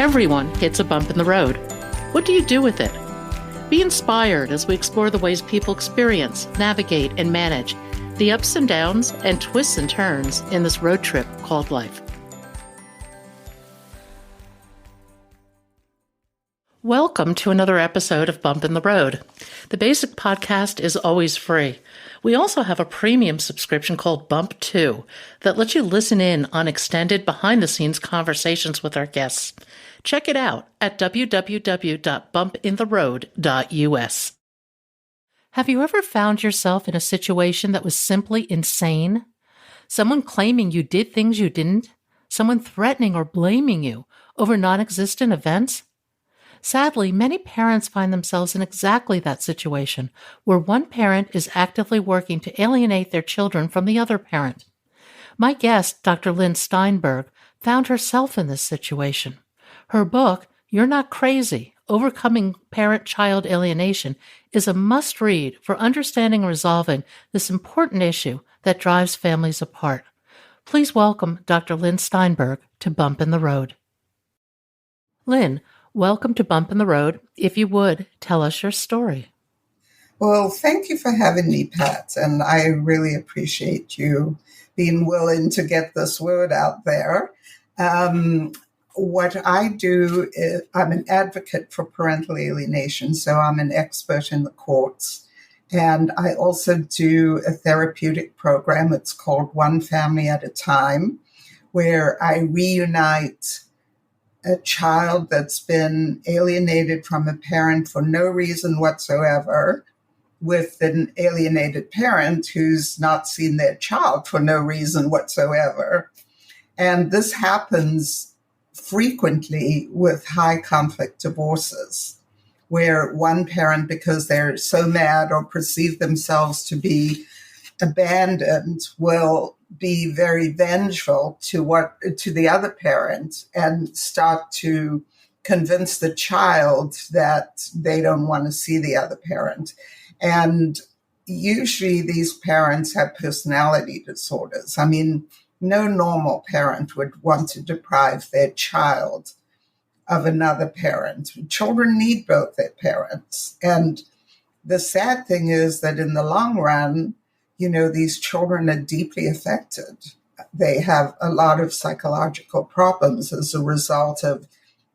Everyone hits a bump in the road. What do you do with it? Be inspired as we explore the ways people experience, navigate, and manage the ups and downs and twists and turns in this road trip called life. Welcome to another episode of Bump in the Road. The basic podcast is always free. We also have a premium subscription called Bump 2 that lets you listen in on extended behind-the-scenes conversations with our guests. Check it out at www.bumpintheroad.us. Have you ever found yourself in a situation that was simply insane? Someone claiming you did things you didn't? Someone threatening or blaming you over non-existent events? Sadly, many parents find themselves in exactly that situation, where one parent is actively working to alienate their children from the other parent. My guest, Dr. Lynn Steinberg, found herself in this situation. Her book, You're Not Crazy: Overcoming Parent-Child Alienation, is a must-read for understanding and resolving this important issue that drives families apart. Please welcome Dr. Lynn Steinberg to Bump in the Road. Lynn, welcome to Bump in the Road. If you would, tell us your story. Well, thank you for having me, Pat, and I really appreciate you being willing to get this word out there. What I do is I'm an advocate for parental alienation, so I'm an expert in the courts. And I also do a therapeutic program. It's called One Family at a Time, where I reunite a child that's been alienated from a parent for no reason whatsoever with an alienated parent who's not seen their child for no reason whatsoever. And this happens frequently with high conflict divorces, where one parent, because they're so mad or perceive themselves to be abandoned, will be very vengeful to the other parent and start to convince the child that they don't want to see the other parent. And usually these parents have personality disorders. I mean, no normal parent would want to deprive their child of another parent. Children need both their parents. And the sad thing is that in the long run, these children are deeply affected. They have a lot of psychological problems as a result of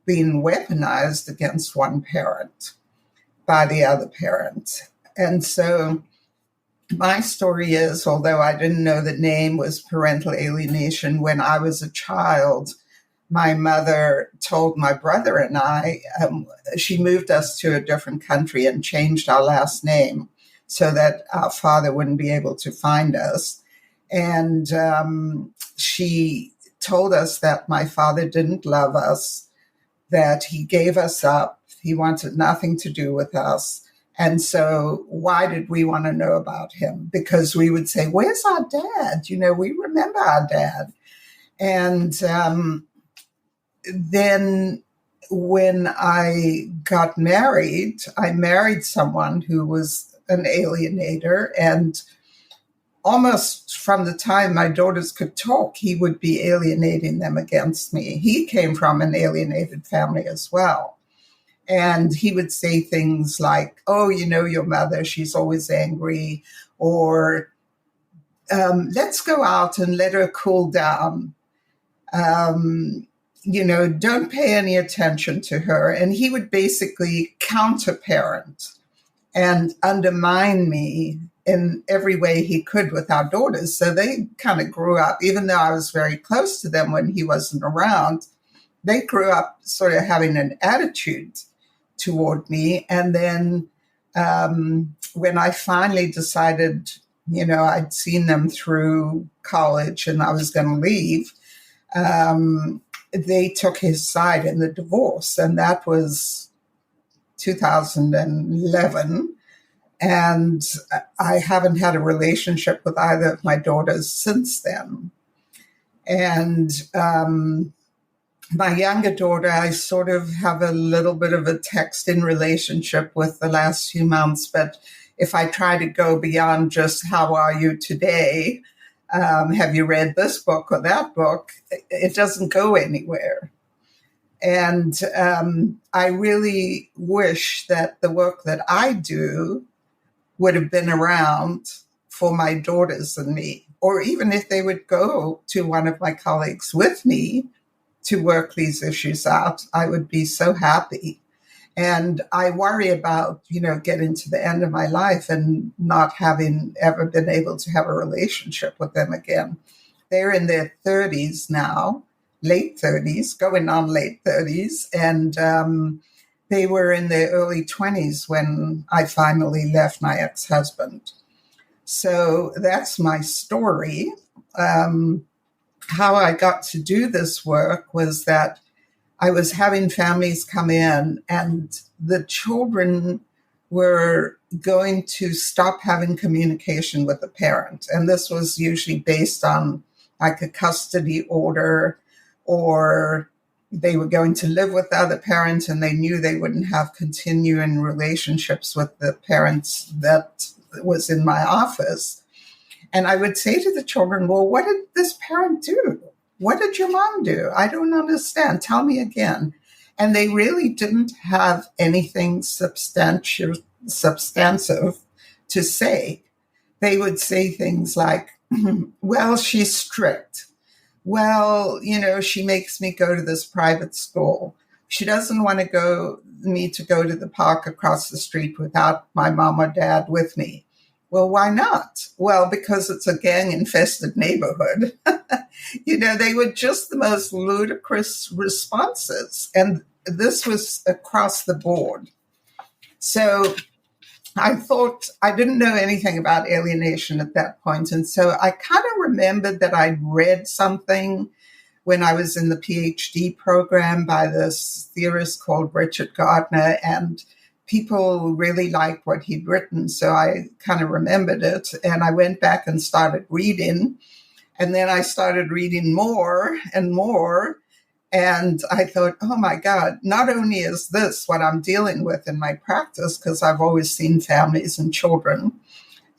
being weaponized against one parent by the other parent. And so my story is, although I didn't know the name was parental alienation when I was a child, my mother told my brother and I, she moved us to a different country and changed our last name so that our father wouldn't be able to find us. And she told us that my father didn't love us, that he gave us up, he wanted nothing to do with us. And so why did we want to know about him? Because we would say, where's our dad? We remember our dad. And then when I got married, I married someone who was an alienator, and almost from the time my daughters could talk, he would be alienating them against me. He came from an alienated family as well. And he would say things like, oh, your mother, she's always angry, or let's go out and let her cool down. Don't pay any attention to her. And he would basically counter-parent and undermine me in every way he could with our daughters. So they kind of grew up, even though I was very close to them when he wasn't around, they grew up sort of having an attitude toward me. And then when I finally decided, I'd seen them through college and I was going to leave, they took his side in the divorce. And that was 2011. And I haven't had a relationship with either of my daughters since then. And my younger daughter, I sort of have a little bit of a texting relationship with the last few months. But if I try to go beyond just how are you today, have you read this book or that book, it doesn't go anywhere. And I really wish that the work that I do would have been around for my daughters and me, or even if they would go to one of my colleagues with me to work these issues out, I would be so happy. And I worry about, getting to the end of my life and not having ever been able to have a relationship with them again. They're in their 30s now, late 30s, going on late 30s. And they were in their early 20s when I finally left my ex-husband. So that's my story. How I got to do this work was that I was having families come in and the children were going to stop having communication with the parent. And this was usually based on like a custody order, or they were going to live with the other parent and they knew they wouldn't have continuing relationships with the parents that was in my office. And I would say to the children, well, what did this parent do? What did your mom do? I don't understand. Tell me again. And they really didn't have anything substantive to say. They would say things like, well, she's strict. Well, she makes me go to this private school. She doesn't want me to go to the park across the street without my mom or dad with me. Well, why not? Well, because it's a gang-infested neighborhood. They were just the most ludicrous responses. And this was across the board. So I thought I didn't know anything about alienation at that point. And so I kind of remembered that I'd read something when I was in the PhD program by this theorist called Richard Gardner, and people really liked what he'd written. So I kind of remembered it. And I went back and started reading. And then I started reading more and more. And I thought, oh my God, not only is this what I'm dealing with in my practice, because I've always seen families and children,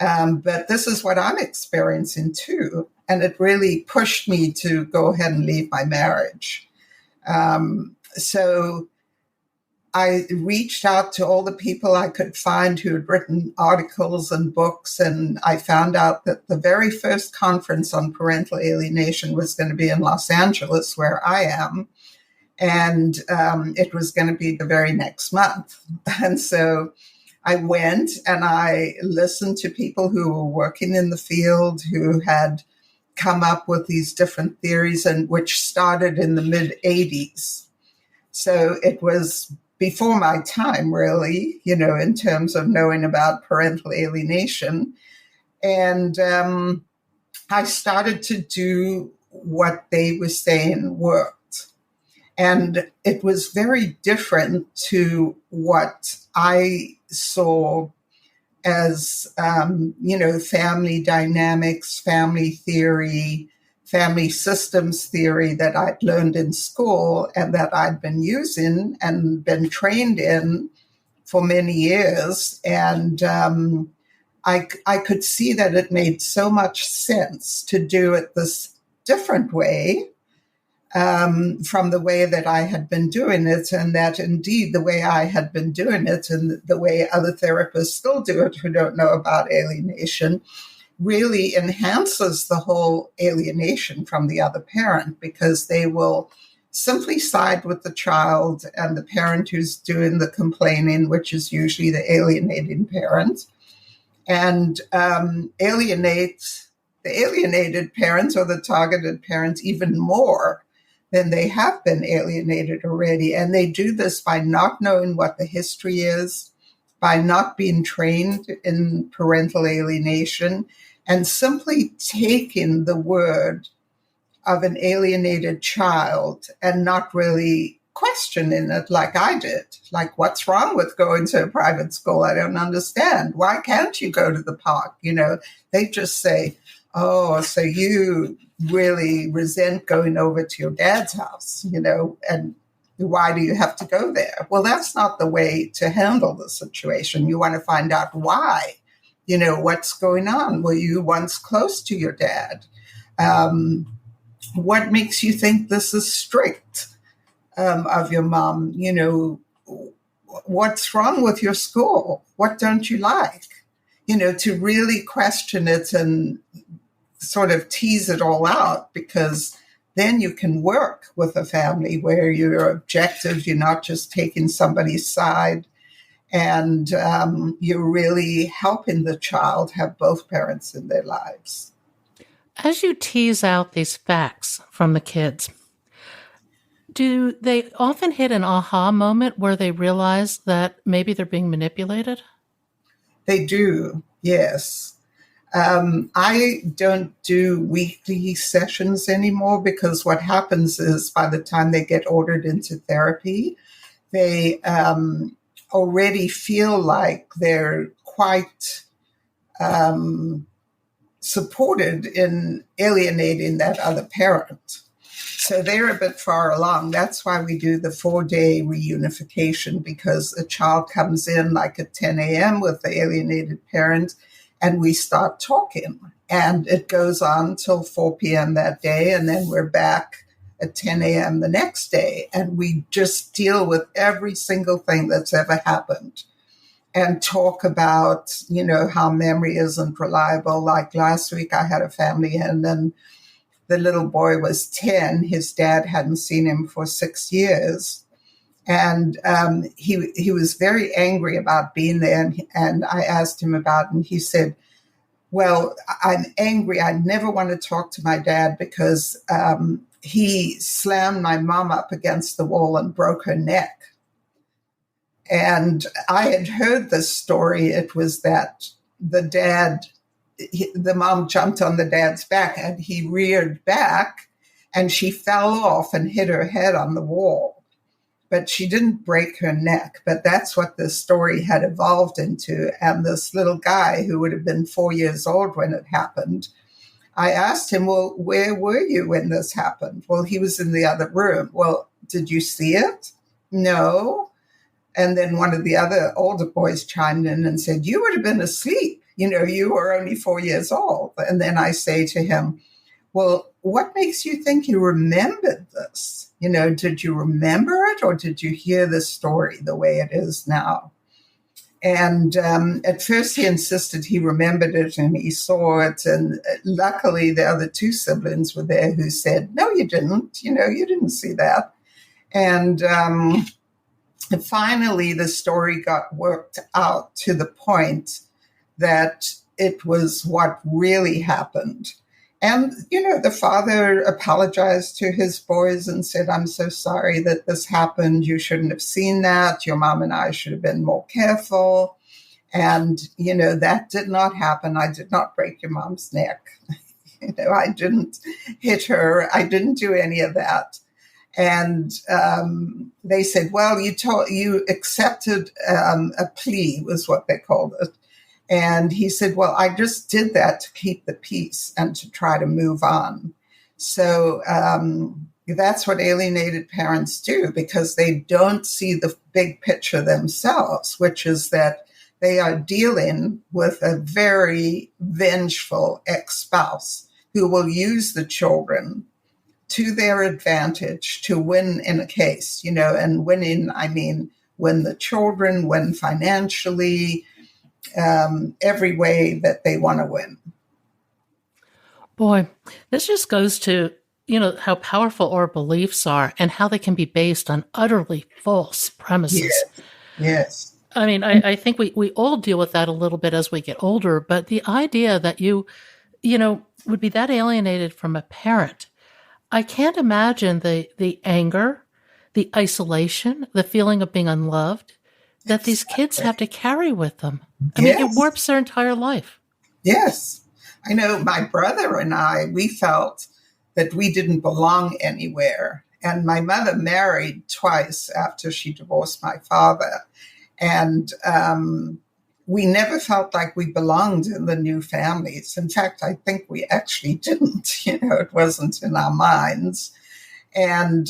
but this is what I'm experiencing too. And it really pushed me to go ahead and leave my marriage. So I reached out to all the people I could find who had written articles and books, and I found out that the very first conference on parental alienation was going to be in Los Angeles, where I am, and it was going to be the very next month. And so I went and I listened to people who were working in the field, who had come up with these different theories, and which started in the mid-'80s. So it was before my time, really, in terms of knowing about parental alienation. And I started to do what they were saying worked. And it was very different to what I saw as, family dynamics, family theory, family systems theory that I'd learned in school and that I'd been using and been trained in for many years. And I could see that it made so much sense to do it this different way from the way that I had been doing it, and that indeed the way I had been doing it and the way other therapists still do it who don't know about alienation really enhances the whole alienation from the other parent, because they will simply side with the child and the parent who's doing the complaining, which is usually the alienating parent, and alienate the alienated parents or the targeted parents even more than they have been alienated already. And they do this by not knowing what the history is, by not being trained in parental alienation, and simply taking the word of an alienated child and not really questioning it like I did. Like, what's wrong with going to a private school? I don't understand. Why can't you go to the park? They just say, oh, so you really resent going over to your dad's house, and why do you have to go there? Well, that's not the way to handle the situation. You want to find out why. What's going on? Were you once close to your dad? What makes you think this is strict? of your mom, what's wrong with your school? What don't you like? To really question it and sort of tease it all out, because then you can work with a family where you're objective, you're not just taking somebody's side, and you're really helping the child have both parents in their lives. As you tease out these facts from the kids, do they often hit an aha moment where they realize that maybe they're being manipulated? They do, yes. I don't do weekly sessions anymore, because what happens is by the time they get ordered into therapy, they already feel like they're quite supported in alienating that other parent. So they're a bit far along. That's why we do the 4-day reunification, because a child comes in like at 10 a.m. with the alienated parent, and we start talking. And it goes on till 4 p.m. that day, and then we're back at 10 a.m. the next day. And we just deal with every single thing that's ever happened and talk about, how memory isn't reliable. Like last week, I had a family in, and the little boy was 10. His dad hadn't seen him for 6 years. And he was very angry about being there. And I asked him about it, and he said, well, I'm angry. I never want to talk to my dad because he slammed my mom up against the wall and broke her neck. And I had heard this story. It was that the mom jumped on the dad's back, and he reared back, and she fell off and hit her head on the wall. But she didn't break her neck. But that's what the story had evolved into. And this little guy, who would have been 4 years old when it happened, I asked him, well, where were you when this happened? Well, he was in the other room. Well, did you see it? No. And then one of the other older boys chimed in and said, you would have been asleep. You were only 4 years old. And then I say to him, well, what makes you think you remembered this? Did you remember it, or did you hear the story the way it is now? And at first he insisted he remembered it and he saw it. And luckily the other two siblings were there who said, no, you didn't. You didn't see that. And finally, the story got worked out to the point that it was what really happened. And, the father apologized to his boys and said, I'm so sorry that this happened. You shouldn't have seen that. Your mom and I should have been more careful. And, that did not happen. I did not break your mom's neck. I didn't hit her. I didn't do any of that. And they said, well, you accepted a plea, was what they called it. And he said, well, I just did that to keep the peace and to try to move on. So that's what alienated parents do, because they don't see the big picture themselves, which is that they are dealing with a very vengeful ex-spouse who will use the children to their advantage to win in a case, and winning, I mean, win the children, win financially, every way that they want to win. Boy, this just goes to, how powerful our beliefs are and how they can be based on utterly false premises. Yes. I mean, I think we all deal with that a little bit as we get older, but the idea that you would be that alienated from a parent, I can't imagine the anger, the isolation, the feeling of being unloved that these kids have to carry with them. I mean, it warps their entire life. Yes. I know my brother and I, we felt that we didn't belong anywhere. And my mother married twice after she divorced my father. And we never felt like we belonged in the new families. In fact, I think we actually didn't. It wasn't in our minds. And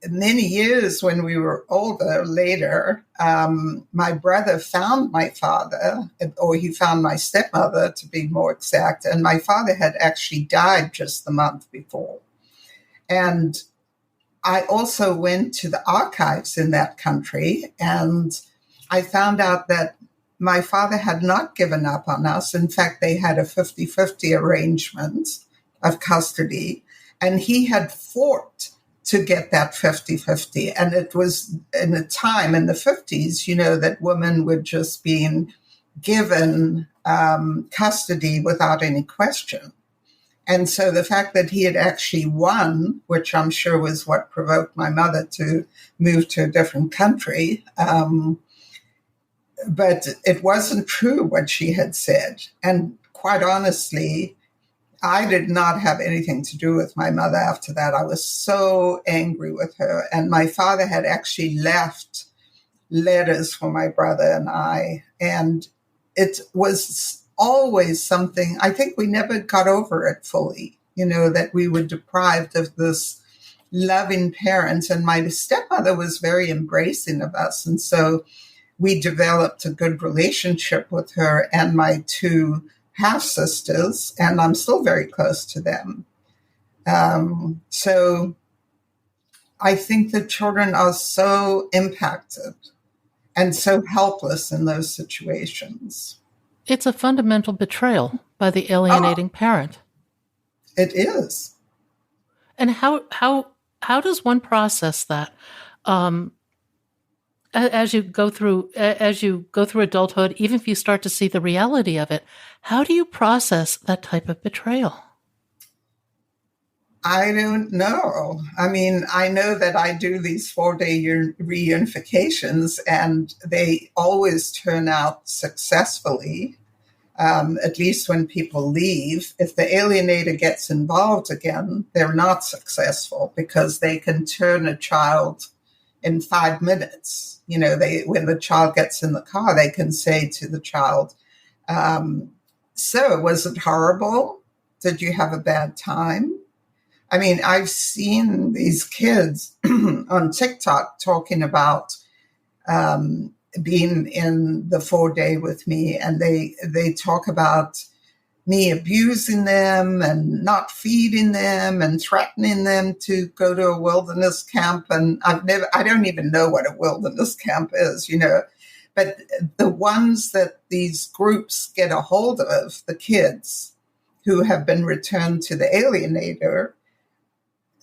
many years when we were older, later, my brother found my father, or he found my stepmother, to be more exact. And my father had actually died just the month before. And I also went to the archives in that country, and I found out that my father had not given up on us. In fact, they had a 50-50 arrangement of custody, and he had fought to get that 50-50. And it was in a time in the 50s, that women were just being given custody without any question. And so the fact that he had actually won, which I'm sure was what provoked my mother to move to a different country, but it wasn't true what she had said. And quite honestly, I did not have anything to do with my mother after that. I was so angry with her. And my father had actually left letters for my brother and I. And it was always something, I think we never got over it fully, that we were deprived of this loving parent. And my stepmother was very embracing of us. And so we developed a good relationship with her and my two half sisters, and I'm still very close to them. So I think that children are so impacted and so helpless in those situations. It's a fundamental betrayal by the alienating parent. It is. And how does one process that? As you go through adulthood, even if you start to see the reality of it, how do you process that type of betrayal? I don't know. I mean, I know that I do these 4-day reunifications, and they always turn out successfully, at least when people leave. If the alienator gets involved again, they're not successful because they can turn a child in 5 minutes. When the child gets in the car, they can say to the child, so was it horrible? Did you have a bad time? I mean, I've seen these kids on TikTok talking about being in the 4-day with me, and they talk about me abusing them and not feeding them and threatening them to go to a wilderness camp. And I don't even know what a wilderness camp is, but the ones that these groups get a hold of, the kids who have been returned to the alienator,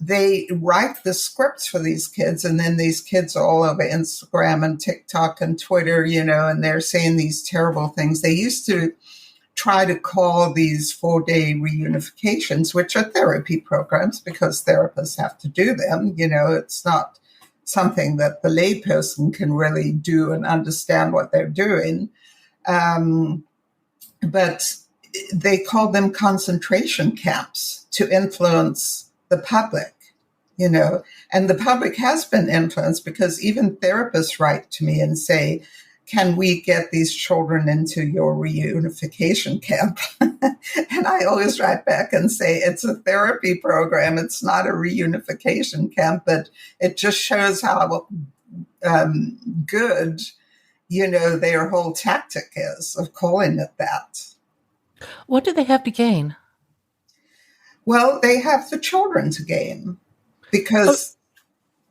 they write the scripts for these kids, and then these kids are all over Instagram and TikTok and Twitter, and they're saying these terrible things. They used to try to call these 4-day reunifications, which are therapy programs because therapists have to do them. It's not something that the layperson can really do and understand what they're doing. But they call them concentration camps to influence the public, and the public has been influenced because even therapists write to me and say, can we get these children into your reunification camp? And I always write back and say, it's a therapy program. It's not a reunification camp, but it just shows how good, their whole tactic is of calling it that. What do they have to gain? Well, they have the children to gain because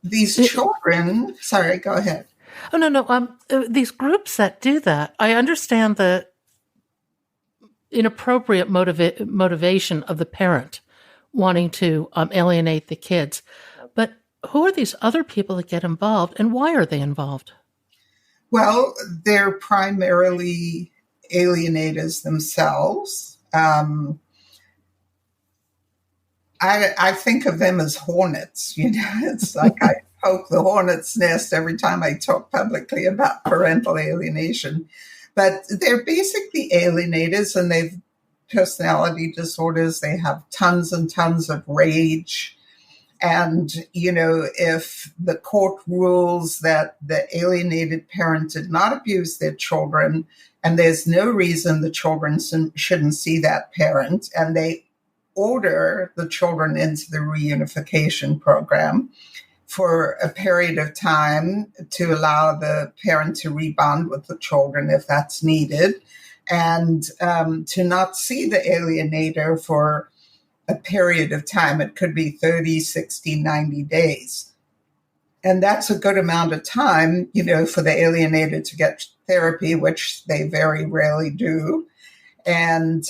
these children, sorry, go ahead. Oh, no. These groups that do that, I understand the inappropriate motivation of the parent wanting to alienate the kids. But who are these other people that get involved, and why are they involved? Well, they're primarily alienators themselves. I think of them as hornets. It's like I poke the hornet's nest every time I talk publicly about parental alienation. But they're basically alienators, and they've personality disorders. They have tons and tons of rage. And, if the court rules that the alienated parent did not abuse their children, and there's no reason the children shouldn't see that parent, and they order the children into the reunification program for a period of time to allow the parent to rebond with the children if that's needed, and to not see the alienator for a period of time. It could be 30, 60, 90 days. And that's a good amount of time, for the alienated to get therapy, which they very rarely do. And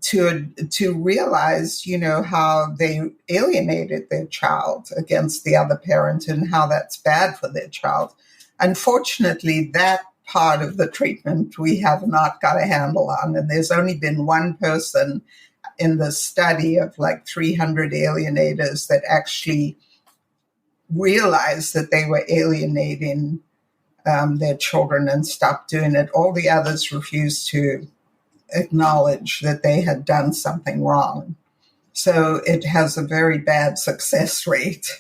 to realize, how they alienated their child against the other parent and how that's bad for their child. Unfortunately, that part of the treatment we have not got a handle on. And there's only been one person in the study of like 300 alienators that actually realized that they were alienating their children and stopped doing it. All the others refused to acknowledge that they had done something wrong. So it has a very bad success rate.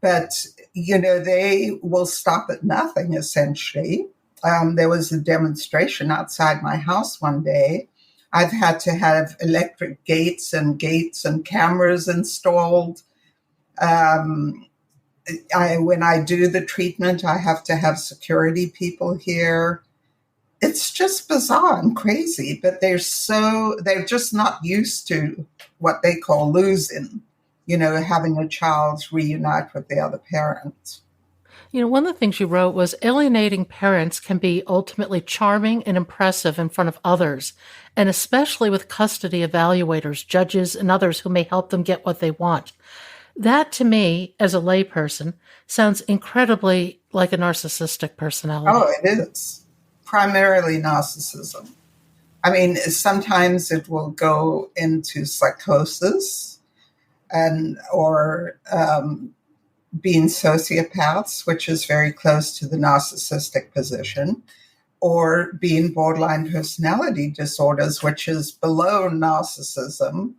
But, they will stop at nothing, essentially. There was a demonstration outside my house one day. I've had to have electric gates and cameras installed. When I do the treatment, I have to have security people here. It's just bizarre and crazy, but they're just not used to what they call losing, having a child reunite with the other parent. One of the things you wrote was alienating parents can be ultimately charming and impressive in front of others, and especially with custody evaluators, judges, and others who may help them get what they want. That, to me, as a layperson, sounds incredibly like a narcissistic personality. Oh, it is. Primarily narcissism. I mean, sometimes it will go into psychosis or being sociopaths, which is very close to the narcissistic position, or being borderline personality disorders, which is below narcissism.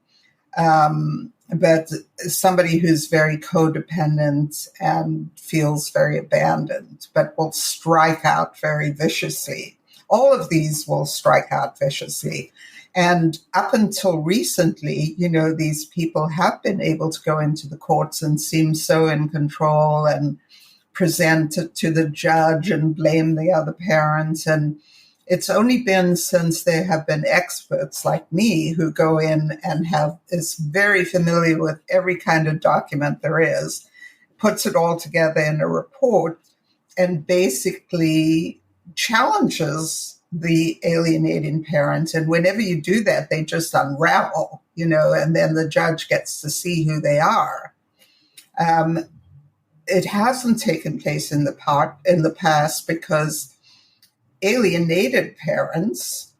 But somebody who's very codependent and feels very abandoned, but will strike out very viciously. All of these will strike out viciously. And up until recently, these people have been able to go into the courts and seem so in control and present it to the judge and blame the other parents. And it's only been since there have been experts like me who go in and is very familiar with every kind of document there is, puts it all together in a report, and basically challenges the alienating parent. And whenever you do that, they just unravel, and then the judge gets to see who they are. It hasn't taken place in the past because alienated parents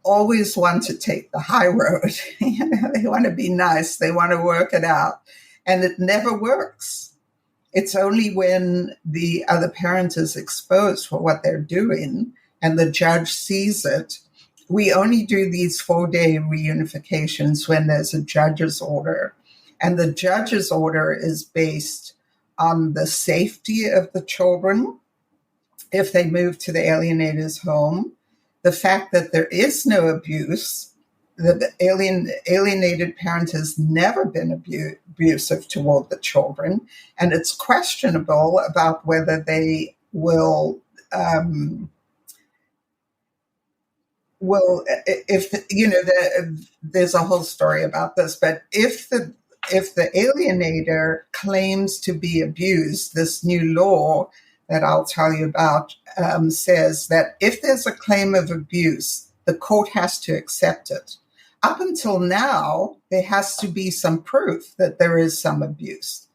always want to take the high road. They want to be nice. They want to work it out. And it never works. It's only when the other parent is exposed for what they're doing and the judge sees it. We only do these 4-day reunifications when there's a judge's order. And the judge's order is based on the safety of the children if they move to the alienator's home, the fact that there is no abuse, that the alienated parent has never been abusive toward the children, and it's questionable about whether they will there's a whole story about this, but if the alienator claims to be abused, this new law that I'll tell you about says that if there's a claim of abuse, the court has to accept it. Up until now, there has to be some proof that there is some abuse.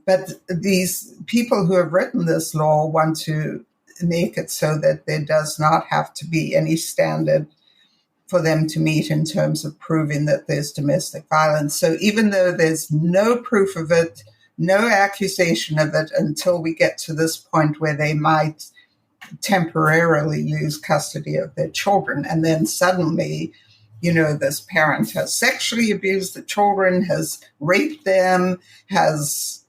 But these people who have written this law want to make it so that there does not have to be any standard for them to meet in terms of proving that there's domestic violence. So even though there's no proof of it, no accusation of it until we get to this point where they might temporarily lose custody of their children. And then suddenly, this parent has sexually abused the children, has raped them, has,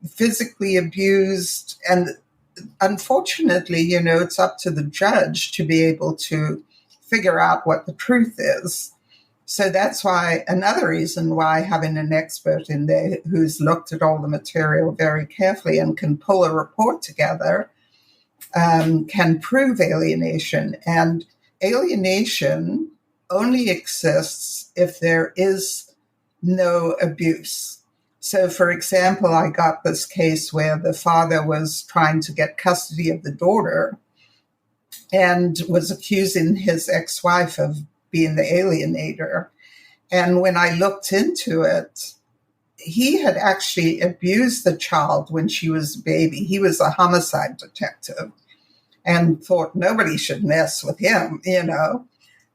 physically abused. And unfortunately, it's up to the judge to be able to figure out what the truth is. So that's why another reason why having an expert in there who's looked at all the material very carefully and can pull a report together can prove alienation. And alienation only exists if there is no abuse. So, for example, I got this case where the father was trying to get custody of the daughter and was accusing his ex-wife of being the alienator. And when I looked into it, he had actually abused the child when she was a baby. He was a homicide detective and thought nobody should mess with him, you know.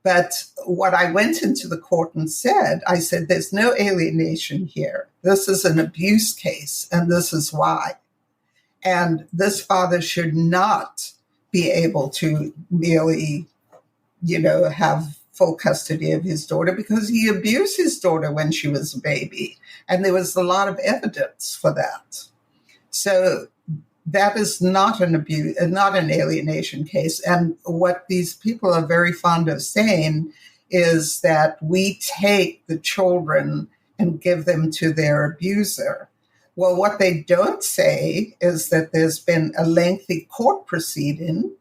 But what I went into the court and said, I said, there's no alienation here. This is an abuse case, and this is why. And this father should not be able to merely, have full custody of his daughter because he abused his daughter when she was a baby. And there was a lot of evidence for that. So that is not an abuse, not an alienation case. And what these people are very fond of saying is that we take the children and give them to their abuser. Well, what they don't say is that there's been a lengthy court proceeding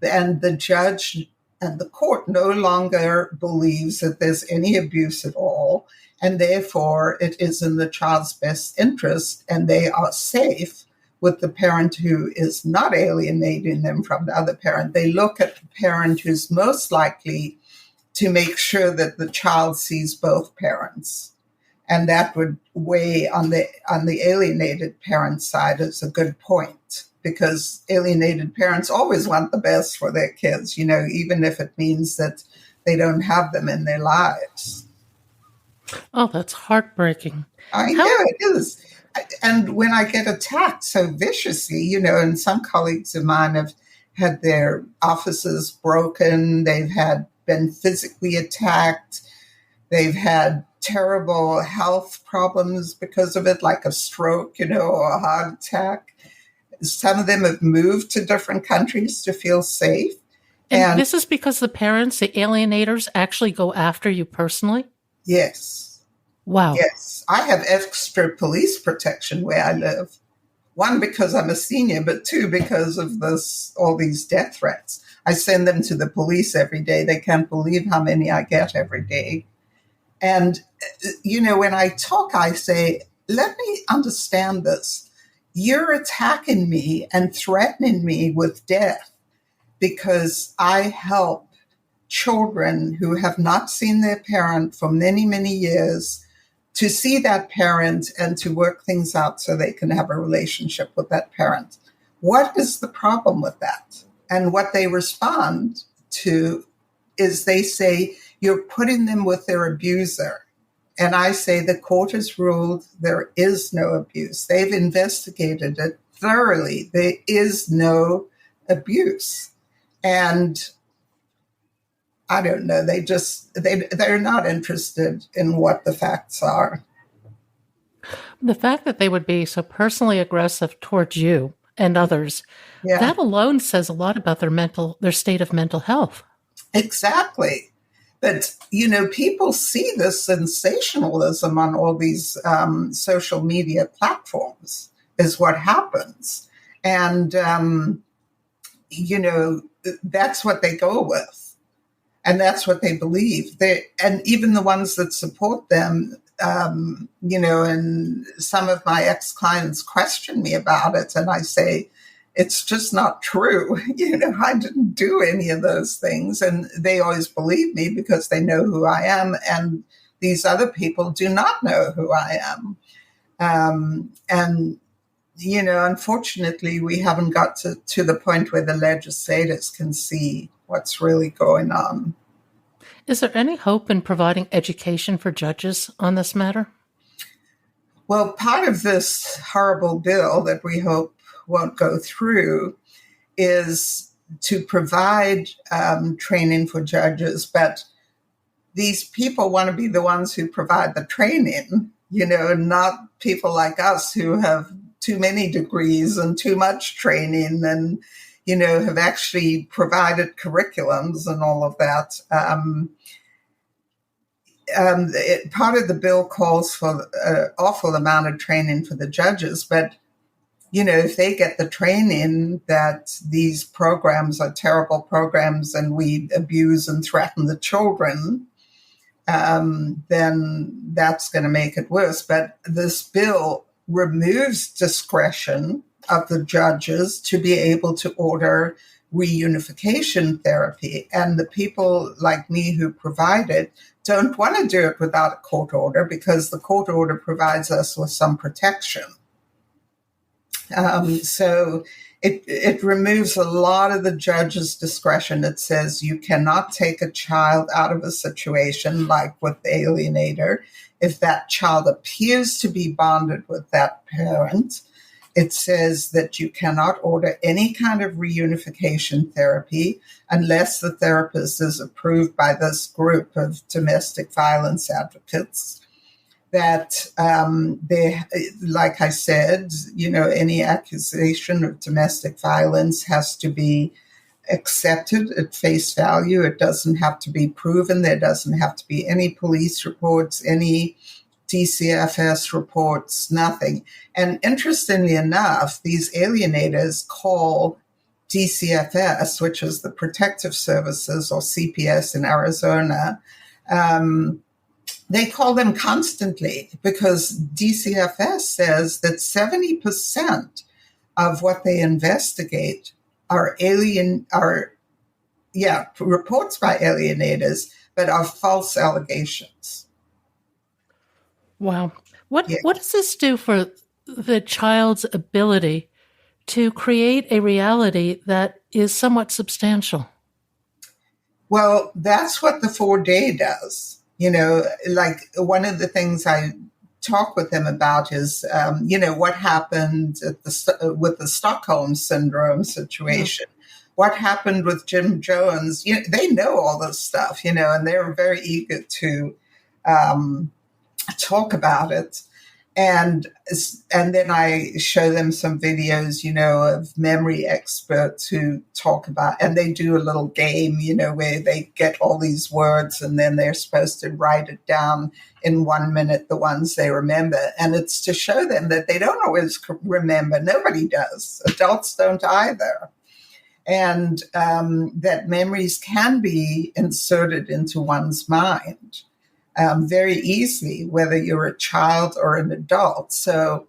and the judge and the court no longer believes that there's any abuse at all. And therefore, it is in the child's best interest and they are safe with the parent who is not alienating them from the other parent. They look at the parent who's most likely to make sure that the child sees both parents. And that would weigh on the alienated parent side as a good point, because alienated parents always want the best for their kids, even if it means that they don't have them in their lives. Oh, that's heartbreaking. I know it is. And when I get attacked so viciously, and some colleagues of mine have had their offices broken, they've been physically attacked, they've had terrible health problems because of it, like a stroke, or a heart attack. Some of them have moved to different countries to feel safe. And this is because the parents, the alienators, actually go after you personally? Yes. Wow. Yes. I have extra police protection where I live. One, because I'm a senior, but two, because of all these death threats. I send them to the police every day. They can't believe how many I get every day. And, when I talk, I say, let me understand this. You're attacking me and threatening me with death because I help children who have not seen their parent for many, many years to see that parent and to work things out so they can have a relationship with that parent. What is the problem with that? And what they respond to is they say, you're putting them with their abuser. And I say the court has ruled there is no abuse. They've investigated it thoroughly. There is no abuse. And I don't know, they're not interested in what the facts are. The fact that they would be so personally aggressive towards you and others, that alone says a lot about their state of mental health. Exactly. But, people see this sensationalism on all these social media platforms is what happens. And, that's what they go with. And that's what they believe. And even the ones that support them, and some of my ex-clients question me about it. And I say, it's just not true. I didn't do any of those things. And they always believe me because they know who I am. And these other people do not know who I am. Unfortunately, we haven't got to the point where the legislators can see what's really going on. Is there any hope in providing education for judges on this matter? Well, part of this horrible bill that we hope won't go through is to provide training for judges, but these people want to be the ones who provide the training, not people like us who have too many degrees and too much training and, have actually provided curriculums and all of that. Part of the bill calls for an awful amount of training for the judges, but if they get the training that these programs are terrible programs and we abuse and threaten the children, then that's going to make it worse. But this bill removes discretion of the judges to be able to order reunification therapy. And the people like me who provide it don't want to do it without a court order because the court order provides us with some protection. So it removes a lot of the judge's discretion. It says you cannot take a child out of a situation like with the alienator if that child appears to be bonded with that parent. It says that you cannot order any kind of reunification therapy unless the therapist is approved by this group of domestic violence advocates. That they, like I said, any accusation of domestic violence has to be accepted at face value. It doesn't have to be proven. There doesn't have to be any police reports, any DCFS reports, nothing. And interestingly enough, these alienators call DCFS, which is the Protective Services or CPS in Arizona, they call them constantly because DCFS says that 70% of what they investigate are reports by alienators, but are false allegations. Wow. What does this do for the child's ability to create a reality that is somewhat substantial? Well, that's what the 4-day does. Like one of the things I talk with them about is, what happened with the Stockholm Syndrome situation. What happened with Jim Jones? They know all this stuff, and they're very eager to talk about it. And then I show them some videos, of memory experts who talk about, and they do a little game, where they get all these words and then they're supposed to write it down in 1 minute, the ones they remember. And it's to show them that they don't always remember. Nobody does. Adults don't either. And that memories can be inserted into one's mind. Very easily, whether you're a child or an adult. So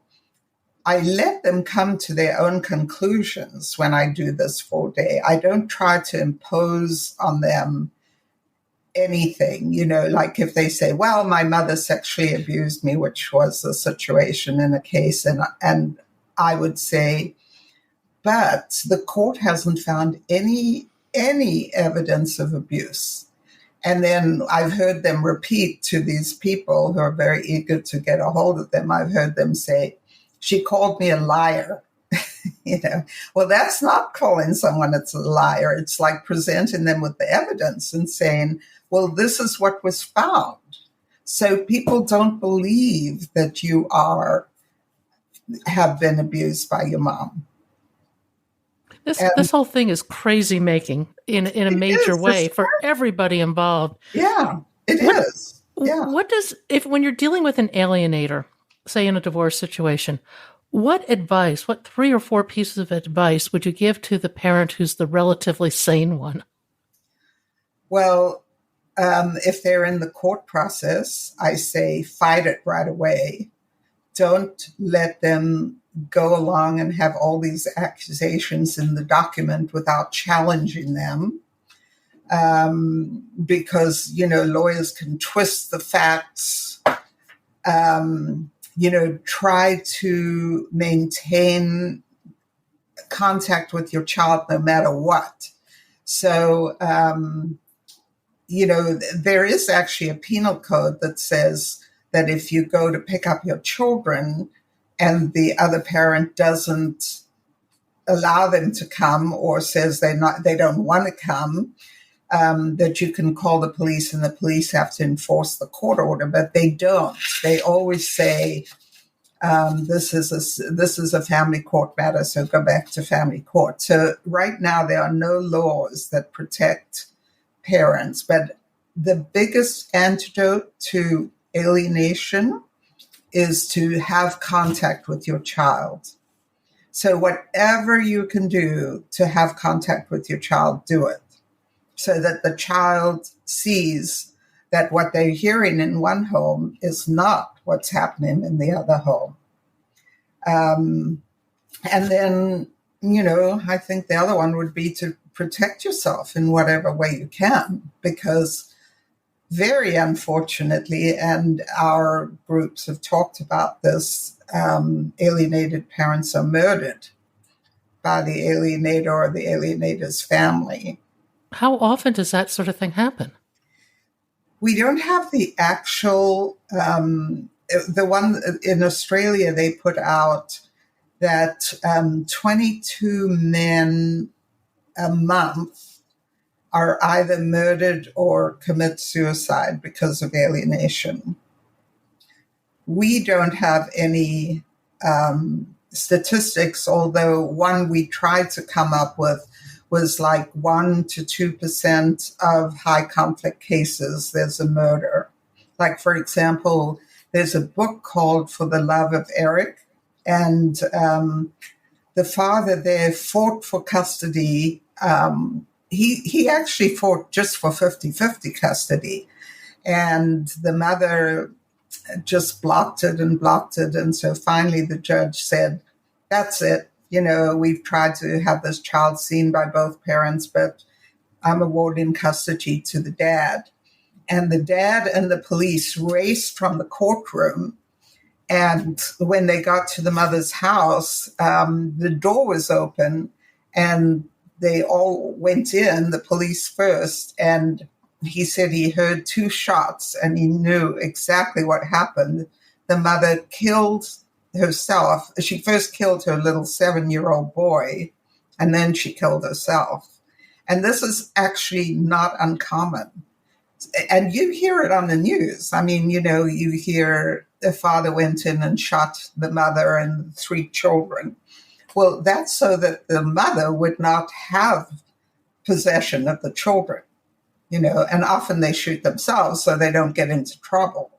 I let them come to their own conclusions when I do this 4-day. I don't try to impose on them anything, like if they say, well, my mother sexually abused me, which was the situation in a case, and I would say, but the court hasn't found any evidence of abuse. And then I've heard them repeat to these people who are very eager to get a hold of them. I've heard them say, she called me a liar. Well, that's not calling someone a liar. It's like presenting them with the evidence and saying, well, this is what was found. So people don't believe that you have been abused by your mom. This whole thing is crazy making in a major way for everybody involved. Yeah, it is. Yeah. When you're dealing with an alienator, say in a divorce situation, what 3 or 4 pieces of advice would you give to the parent who's the relatively sane one? Well, if they're in the court process, I say fight it right away. Don't let them go along and have all these accusations in the document without challenging them. Because, lawyers can twist the facts, try to maintain contact with your child no matter what. So, there is actually a penal code that says that if you go to pick up your children and the other parent doesn't allow them to come or says they don't want to come, that you can call the police and the police have to enforce the court order, but they don't. They always say, this is a family court matter, so go back to family court. So right now there are no laws that protect parents, but the biggest antidote to alienation is to have contact with your child. So whatever you can do to have contact with your child, do it, so that the child sees that what they're hearing in one home is not what's happening in the other home. And then, I think the other one would be to protect yourself in whatever way you can, because very unfortunately, and our groups have talked about this, alienated parents are murdered by the alienator or the alienator's family. How often does that sort of thing happen? We don't have the actual, the one in Australia, they put out that 22 men a month are either murdered or commit suicide because of alienation. We don't have any statistics, although one we tried to come up with was like 1 to 2% of high conflict cases, there's a murder. Like, for example, there's a book called For the Love of Eric, and the father there fought for custody. He actually fought just for 50-50 custody. And the mother just blocked it. And so finally the judge said, that's it. We've tried to have this child seen by both parents, but I'm awarding custody to the dad. And the dad and the police raced from the courtroom. And when they got to the mother's house, the door was open and they all went in, the police first. And he said he heard 2 shots and he knew exactly what happened. The mother killed herself. She first killed her little 7-year-old boy, and then she killed herself. And this is actually not uncommon. And you hear it on the news. I mean, you hear the father went in and shot the mother and 3 children. Well, that's so that the mother would not have possession of the children, and often they shoot themselves so they don't get into trouble.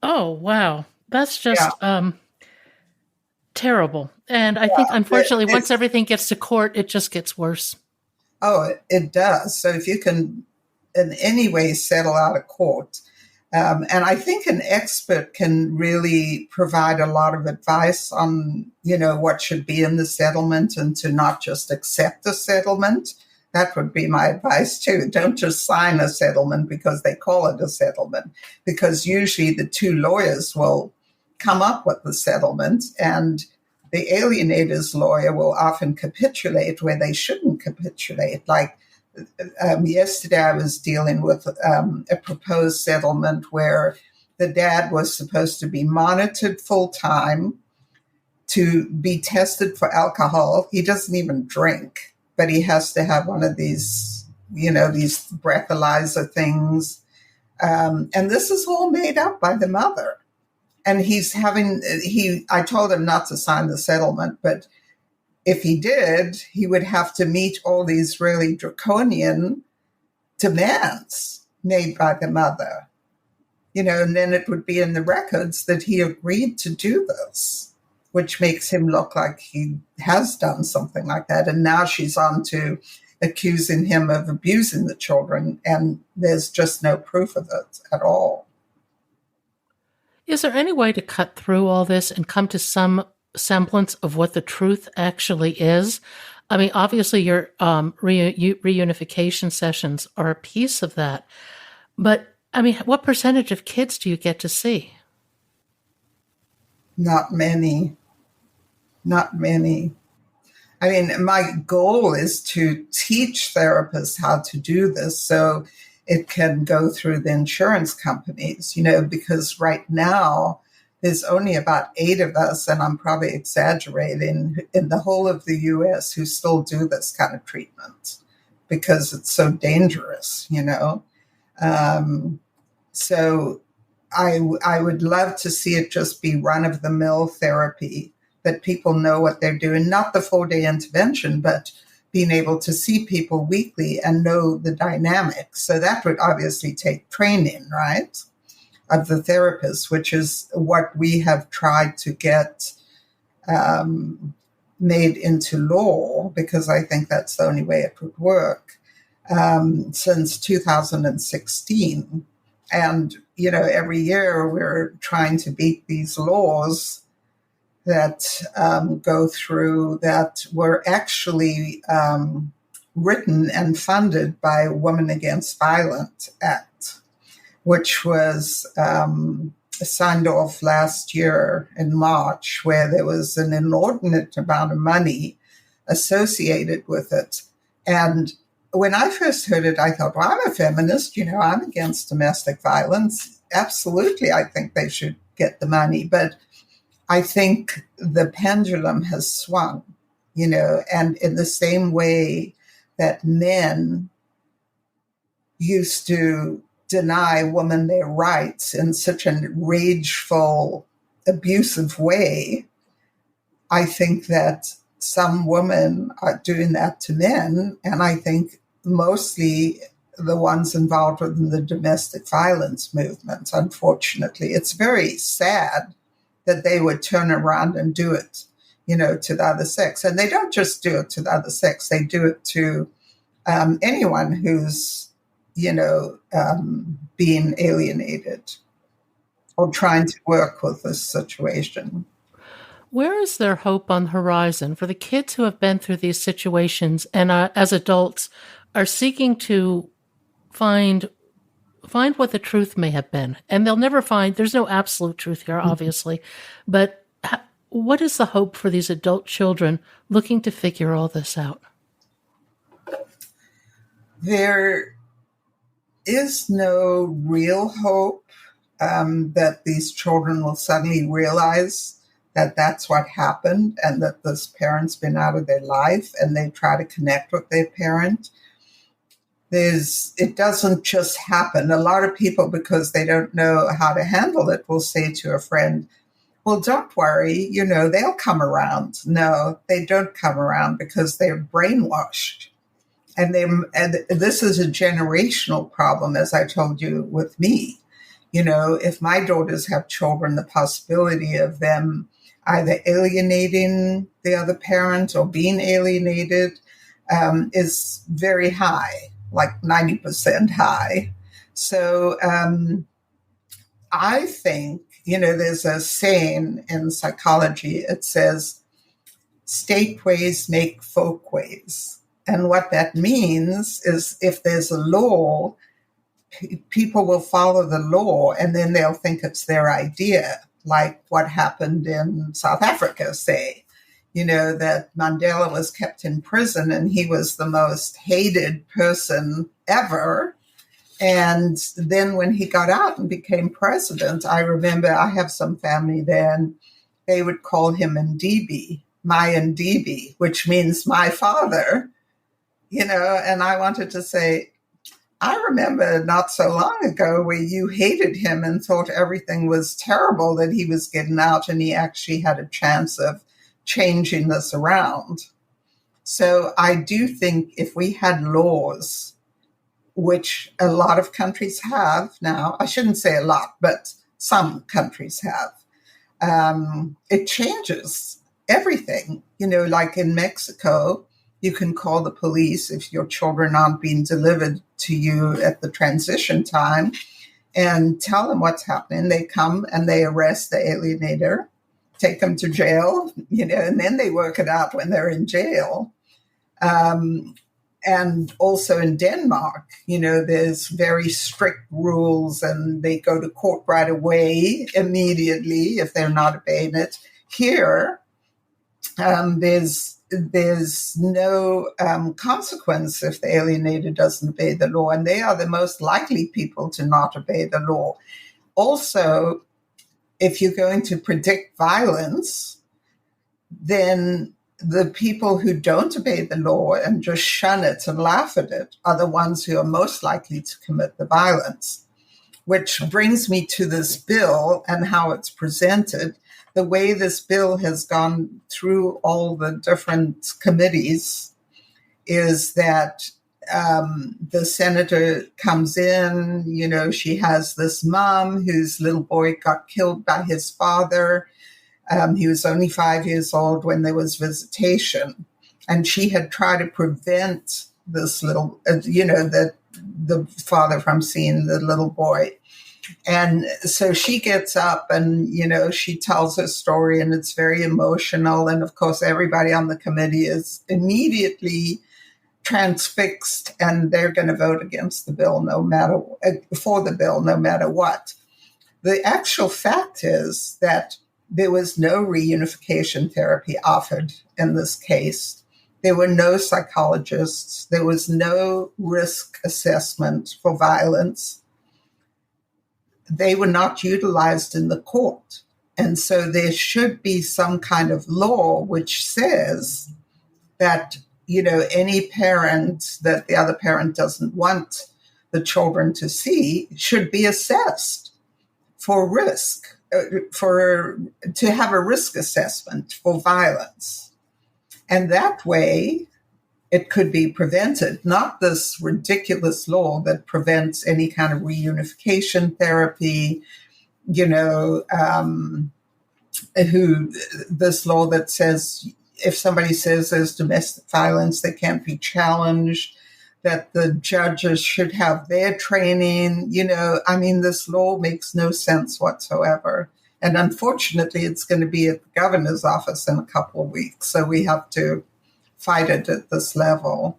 Oh, wow. That's just terrible. And I Yeah, think, unfortunately, once everything gets to court, it just gets worse. Oh, it does. So if you can in any way settle out of court, and I think an expert can really provide a lot of advice on, what should be in the settlement and to not just accept a settlement. That would be my advice too. Don't just sign a settlement because they call it a settlement, because usually the 2 lawyers will come up with the settlement and the alienator's lawyer will often capitulate where they shouldn't capitulate. Like yesterday I was dealing with a proposed settlement where the dad was supposed to be monitored full time, to be tested for alcohol. He doesn't even drink, but he has to have one of these, these breathalyzer things. And this is all made up by the mother. And I told him not to sign the settlement, but if he did, he would have to meet all these really draconian demands made by the mother, and then it would be in the records that he agreed to do this, which makes him look like he has done something like that. And now she's on to accusing him of abusing the children, and there's just no proof of it at all. Is there any way to cut through all this and come to some semblance of what the truth actually is? I mean, obviously your reunification sessions are a piece of that. But, I mean, what percentage of kids do you get to see? Not many. Not many. I mean, my goal is to teach therapists how to do this so it can go through the insurance companies, because right now there's only about 8 of us, and I'm probably exaggerating, in the whole of the US who still do this kind of treatment because it's so dangerous, So I would love to see it just be run-of-the-mill therapy, that people know what they're doing, not the 4-day intervention, but being able to see people weekly and know the dynamics. So that would obviously take training, right, of the therapists, which is what we have tried to get made into law, because I think that's the only way it would work. since 2016. And, every year we're trying to beat these laws that go through that were actually written and funded by Women Against Violence Act, which was signed off last year in March, where there was an inordinate amount of money associated with it. And when I first heard it, I thought, well, I'm a feminist, I'm against domestic violence. Absolutely, I think they should get the money. But I think the pendulum has swung, and in the same way that men used to deny women their rights in such a rageful, abusive way, I think that some women are doing that to men, and I think mostly the ones involved in the domestic violence movement, unfortunately. It's very sad that they would turn around and do it, to the other sex. And they don't just do it to the other sex, they do it to anyone who's, being alienated or trying to work with this situation. Where is there hope on the horizon for the kids who have been through these situations and as adults are seeking to find what the truth may have been? And they'll never find, there's no absolute truth here, obviously, but what is the hope for these adult children looking to figure all this out? There is no real hope that these children will suddenly realize that that's what happened and that this parent's been out of their life and they try to connect with their parent. It doesn't just happen. A lot of people, because they don't know how to handle it, will say to a friend, well, don't worry, they'll come around. No, they don't come around because they're brainwashed. And this is a generational problem, as I told you with me. If my daughters have children, the possibility of them either alienating the other parent or being alienated is very high, like 90% high. So I think, there's a saying in psychology, it says, state ways make folk ways. And what that means is if there's a law, people will follow the law and then they'll think it's their idea, like what happened in South Africa, say, that Mandela was kept in prison and he was the most hated person ever. And then when he got out and became president, I remember I have some family there and they would call him Ndebe, my Ndebe, which means my father, and I wanted to say, I remember not so long ago where you hated him and thought everything was terrible that he was getting out and he actually had a chance of changing this around. So I do think if we had laws, which a lot of countries have now, I shouldn't say a lot, but some countries have, it changes everything. Like in Mexico, you can call the police if your children aren't being delivered to you at the transition time and tell them what's happening. They come and they arrest the alienator, take them to jail, and then they work it out when they're in jail. And also in Denmark, there's very strict rules and they go to court right away, immediately, if they're not obeying it. Here, there's no consequence if the alienator doesn't obey the law, and they are the most likely people to not obey the law. Also, if you're going to predict violence, then the people who don't obey the law and just shun it and laugh at it are the ones who are most likely to commit the violence. Which brings me to this bill and how it's presented. The way this bill has gone through all the different committees is that the senator comes in, she has this mom whose little boy got killed by his father. He was only 5 years old when there was visitation. And she had tried to prevent this little, the father from seeing the little boy. And so she gets up and, she tells her story, and it's very emotional. And of course, everybody on the committee is immediately transfixed, and they're going to vote against the bill for the bill, no matter what. The actual fact is that there was no reunification therapy offered in this case. There were no psychologists. There was no risk assessment for violence. They were not utilized in the court. And so there should be some kind of law which says that, any parent that the other parent doesn't want the children to see should be assessed for risk, to have a risk assessment for violence. And that way it could be prevented, not this ridiculous law that prevents any kind of reunification therapy, this law that says if somebody says there's domestic violence, they can't be challenged, that the judges should have their training. This law makes no sense whatsoever. And unfortunately, it's going to be at the governor's office in a couple of weeks. So we have to fight it at this level.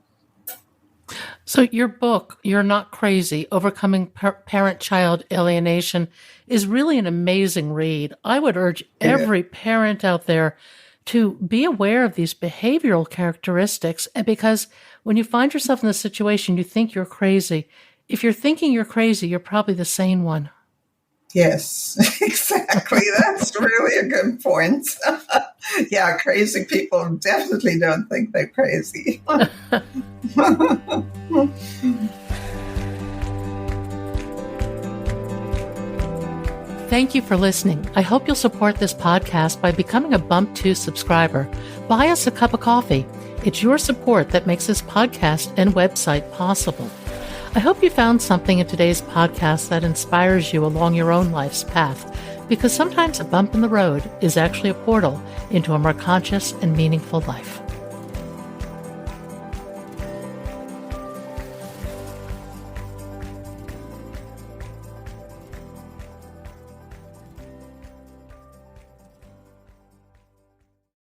So your book, You're Not Crazy, Overcoming Parent-Child Alienation, is really an amazing read. I would urge every parent out there to be aware of these behavioral characteristics, because when you find yourself in this situation, you think you're crazy. If you're thinking you're crazy, you're probably the sane one. Yes, exactly. That's really a good point. Yeah, crazy people definitely don't think they're crazy. Thank you for listening. I hope you'll support this podcast by becoming a Bump 2 subscriber. Buy us a cup of coffee. It's your support that makes this podcast and website possible. I hope you found something in today's podcast that inspires you along your own life's path, because sometimes a bump in the road is actually a portal into a more conscious and meaningful life.